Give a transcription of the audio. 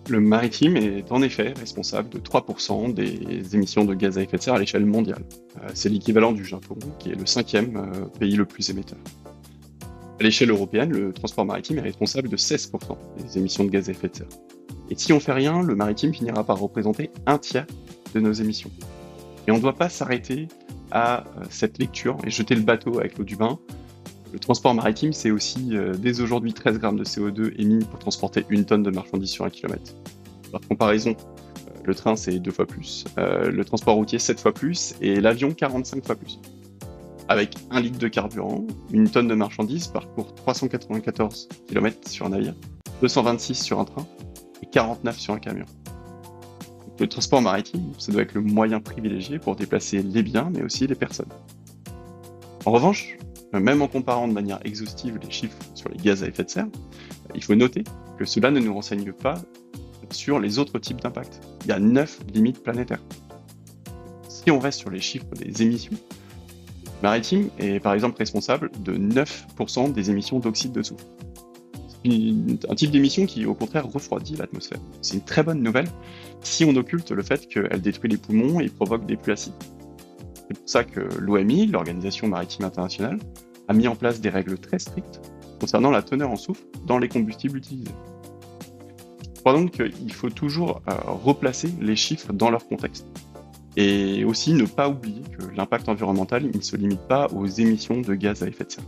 Le maritime est en effet responsable de 3% des émissions de gaz à effet de serre à l'échelle mondiale. C'est l'équivalent du Japon, qui est le cinquième pays le plus émetteur. À l'échelle européenne, le transport maritime est responsable de 16% des émissions de gaz à effet de serre. Et si on fait rien, le maritime finira par représenter un tiers de nos émissions. Et on ne doit pas s'arrêter à cette lecture et jeter le bateau avec l'eau du bain. Le transport maritime, c'est aussi dès aujourd'hui 13 grammes de CO2 émis pour transporter une tonne de marchandises sur un kilomètre. Par comparaison, le train, c'est 2 fois plus, le transport routier, 7 fois plus, et l'avion, 45 fois plus. Avec 1 litre de carburant, une tonne de marchandises parcourt 394 km sur un navire, 226 sur un train et 49 sur un camion. Donc, le transport maritime, ça doit être le moyen privilégié pour déplacer les biens, mais aussi les personnes. En revanche, même en comparant de manière exhaustive les chiffres sur les gaz à effet de serre, il faut noter que cela ne nous renseigne pas sur les autres types d'impacts. Il y a 9 limites planétaires. Si on reste sur les chiffres des émissions, le maritime est par exemple responsable de 9% des émissions d'oxyde de soufre. C'est un type d'émission qui au contraire refroidit l'atmosphère. C'est une très bonne nouvelle si on occulte le fait qu'elle détruit les poumons et provoque des pluies acides. C'est pour ça que l'OMI, l'Organisation maritime internationale, a mis en place des règles très strictes concernant la teneur en soufre dans les combustibles utilisés. Je crois donc qu'il faut toujours replacer les chiffres dans leur contexte. Et aussi ne pas oublier que l'impact environnemental il ne se limite pas aux émissions de gaz à effet de serre.